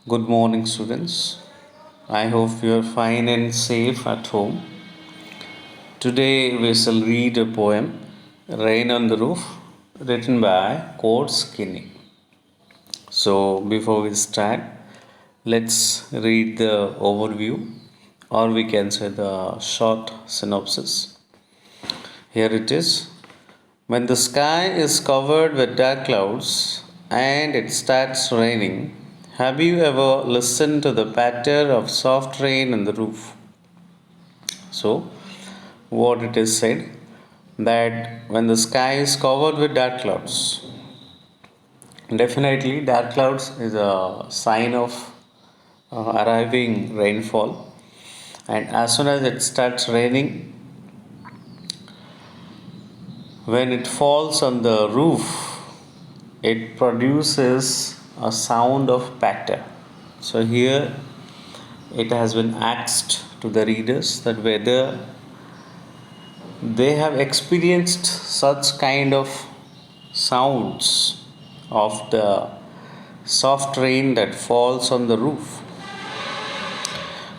Good morning, students. I hope you are fine and safe at home. Today we shall read a poem, Rain on the Roof, written by Cord Skinny. So, before we start, let's read the overview, or we can say the short synopsis. Here it is. When the sky is covered with dark clouds and it starts raining, have you ever listened to the patter of soft rain on the roof? So, what it is said that when the sky is covered with dark clouds, definitely dark clouds is a sign of arriving rainfall, and as soon as it starts raining, when it falls on the roof, it produces a sound of patter. So here it has been asked to the readers that whether they have experienced such kind of sounds of the soft rain that falls on the roof.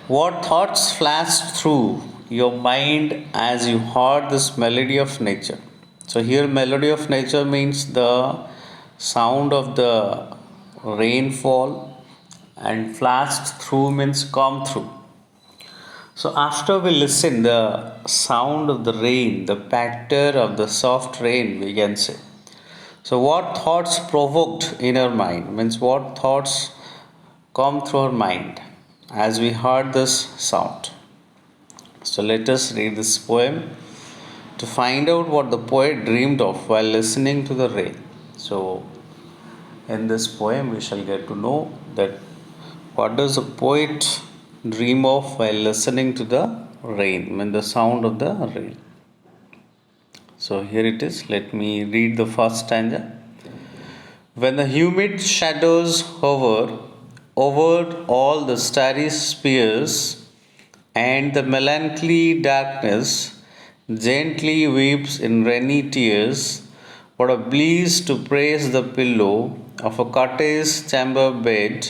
What thoughts flashed through your mind as you heard this melody of nature? So, here, melody of nature means the sound of the rainfall, and flashed through means come through. So, after we listen the sound of the rain, the patter of the soft rain, we can say. So, what thoughts provoked in our mind means what thoughts come through our mind as we heard this sound. So, let us read this poem to find out what the poet dreamed of while listening to the rain. So, in this poem, we shall get to know that what does a poet dream of while listening to the rain, when the sound of the rain. So, here it is. Let me read the first stanza. When the humid shadows hover over all the starry spheres, and the melancholy darkness gently weeps in rainy tears, what a bliss to praise the pillow of a cottage chamber bed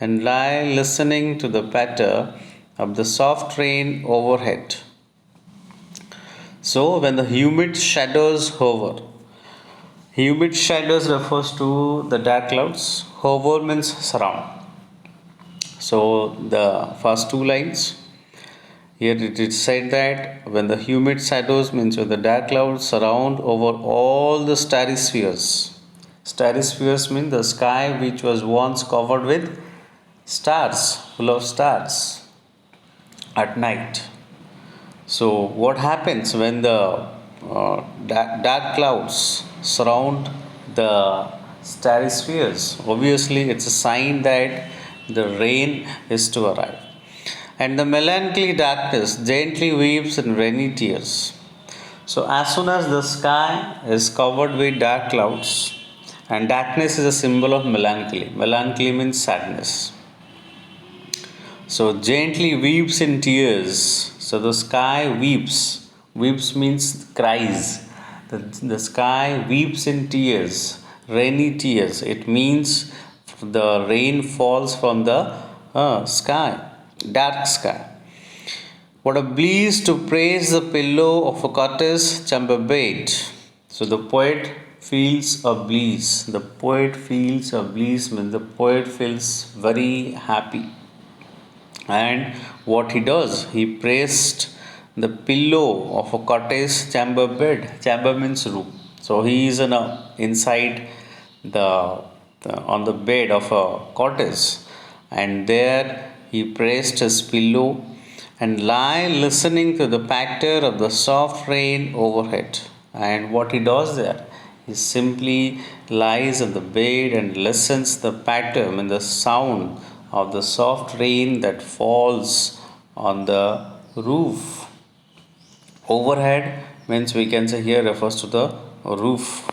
and lie listening to the patter of the soft rain overhead. So, when the humid shadows hover, humid shadows refers to the dark clouds, hover means surround. So, the first two lines here it is said that when the humid shadows means when the dark clouds surround over all the starry spheres. Starry spheres mean the sky which was once covered with stars, full of stars at night. So, what happens when the dark clouds surround the starry spheres? Obviously, it's a sign that the rain is to arrive. And the melancholy darkness gently weeps in rainy tears. So, as soon as the sky is covered with dark clouds, and darkness is a symbol of melancholy, melancholy means sadness. So, gently weeps in tears. So, the sky weeps. Weeps means cries. The sky weeps in tears, rainy tears. It means the rain falls from the sky, dark sky. What a bliss to praise the pillow of a cottage chamber bed. So the poet feels a bliss. The poet feels a bliss means the poet feels very happy. And what he does, he praised the pillow of a cottage chamber bed. Chamber means room. So he is inside on the bed of a cottage, and there he praised his pillow and lie listening to the patter of the soft rain overhead. And what he does there, he simply lies on the bed and listens the patter and the sound of the soft rain that falls on the roof. Overhead means we can say here refers to the roof.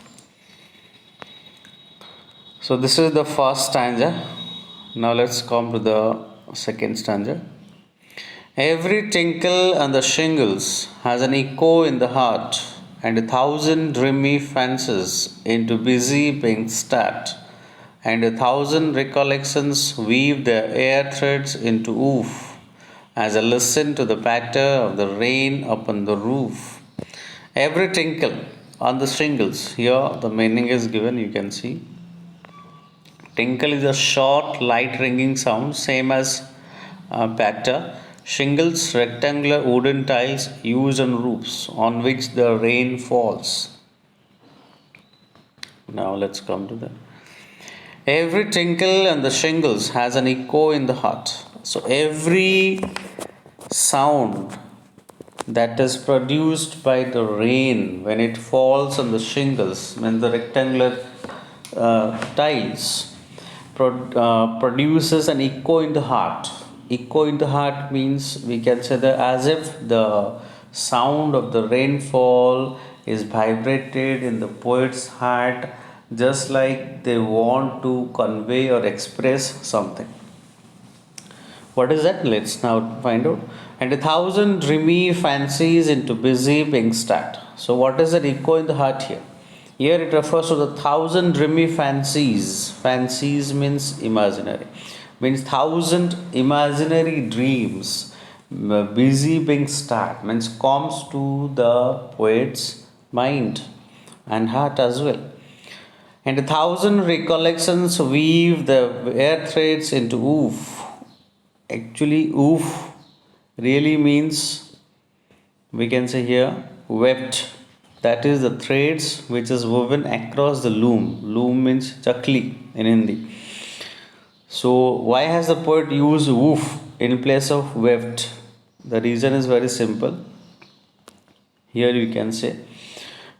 So this is the first stanza. Now let's come to the second stanza. Every tinkle on the shingles has an echo in the heart, and 1,000 dreamy fancies into busy being start, and 1,000 recollections weave their air threads into oof as I listen to the patter of the rain upon the roof. Every tinkle on the shingles, here the meaning is given, you can see. Tinkle is a short, light ringing sound, same as patter. Shingles, rectangular wooden tiles used on roofs on which the rain falls. Now let's come to that. Every tinkle on the shingles has an echo in the heart. So every sound that is produced by the rain when it falls on the shingles, when the rectangular tiles produces an echo in the heart. Echo in the heart means we can say that as if the sound of the rainfall is vibrated in the poet's heart, just like they want to convey or express something. What is that? Let's now find out. And 1,000 dreamy fancies into busy being start. So, what is that echo in the heart here? Here it refers to the 1,000 dreamy fancies. Fancies means imaginary. Means 1,000 imaginary dreams. Busy being start means comes to the poet's mind and heart as well. And 1,000 recollections weave the air threads into oof. Actually, oof really means, we can say here, webbed. That is the threads which is woven across the loom. Loom means chakli in Hindi. So, why has the poet used woof in place of webbed? The reason is very simple. Here you can say,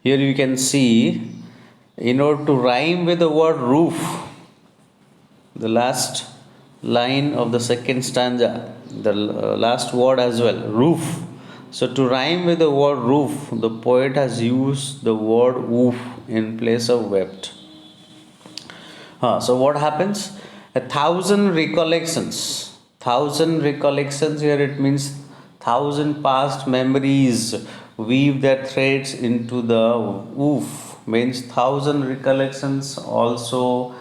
here you can see, in order to rhyme with the word roof, the last line of the second stanza, the last word as well, roof. So, to rhyme with the word roof, the poet has used the word woof in place of webbed. So, what happens? 1,000 recollections. 1,000 recollections here it means 1,000 past memories weave their threads into the woof. Means 1,000 recollections also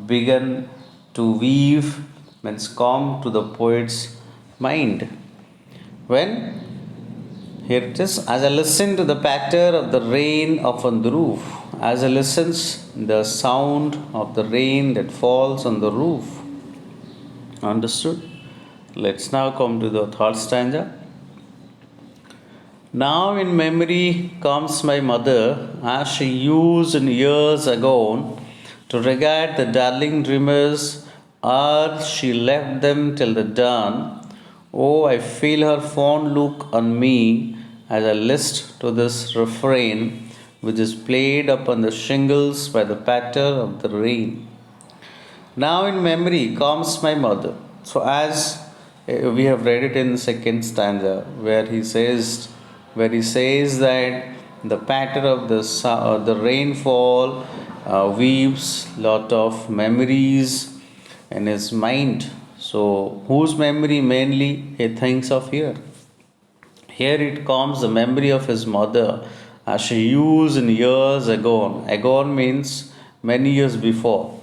began to weave, means come to the poet's mind. When? Here it is. As I listen to the patter of the rain upon the roof, as I listens the sound of the rain that falls on the roof. Understood? Let's now come to the third stanza. Now in memory comes my mother, as she used in years ago to regard the darling dreamers, ere she left them till the dawn. Oh, I feel her fond look on me as I list to this refrain, which is played upon the shingles by the patter of the rain. Now in memory comes my mother. So as we have read it in the second stanza, where he says that the patter of the rainfall weaves lot of memories in his mind. So whose memory mainly he thinks of here? Here it comes the memory of his mother as she used in years ago. Agon means many years before.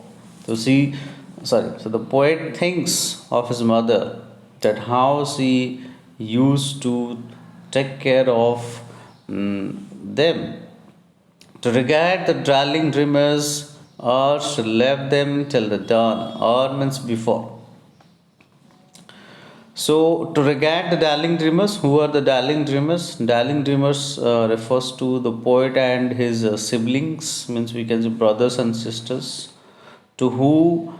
So the poet thinks of his mother, that how she used to take care of them. To regard the darling dreamers, or she left them till the dawn, or means before. So, to regard the darling dreamers, who are the darling dreamers? Darling dreamers refers to the poet and his siblings, means we can say brothers and sisters, to who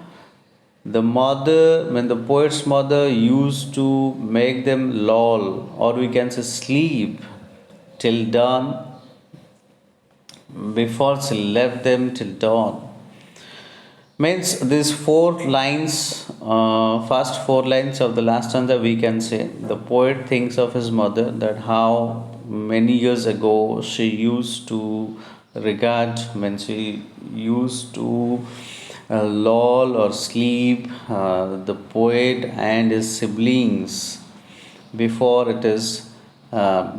the mother, when the poet's mother used to make them loll, or we can say sleep till dawn, before she left them till dawn. Means these first four lines of the last stanza, we can say the poet thinks of his mother, that how many years ago she used to regard, when she used to lull or sleep the poet and his siblings before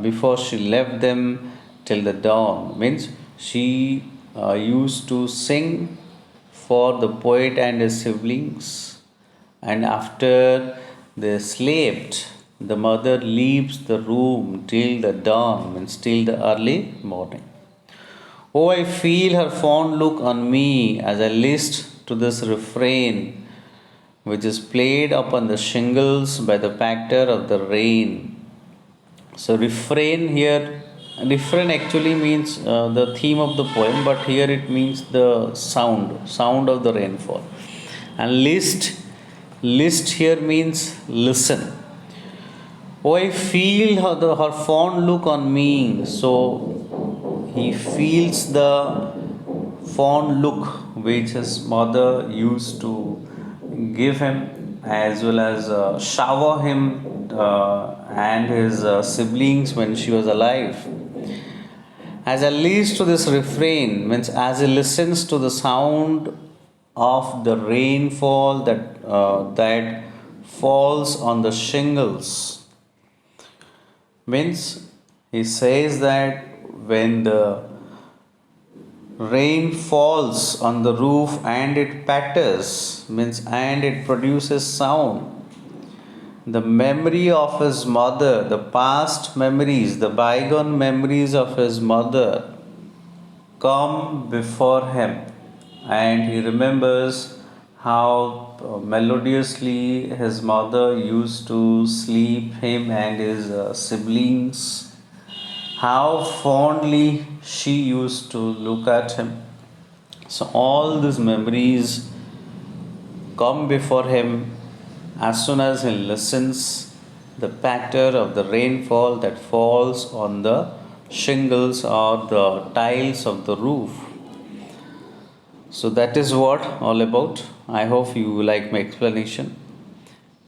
before she left them till the dawn. Means she used to sing for the poet and his siblings, and after they slept, the mother leaves the room till the dawn, means till the early morning. Oh, I feel her fond look on me as I list to this refrain, which is played upon the shingles by the patter of the rain. So, refrain actually means the theme of the poem, but here it means the sound of the rainfall. And list here means listen. Oh, I feel her fond look on me. So he feels the fond look which his mother used to give him, as well as shower him and his siblings when she was alive. As he listens to this refrain, means as he listens to the sound of the rainfall that falls on the shingles, means he says that when the rain falls on the roof and it patters, means and it produces sound, the memory of his mother, the past memories, the bygone memories of his mother come before him, and he remembers how melodiously his mother used to sleep him and his siblings, how fondly she used to look at him. So, all these memories come before him as soon as he listens the patter of the rainfall that falls on the shingles or the tiles of the roof. So that is what all about. I hope you like my explanation.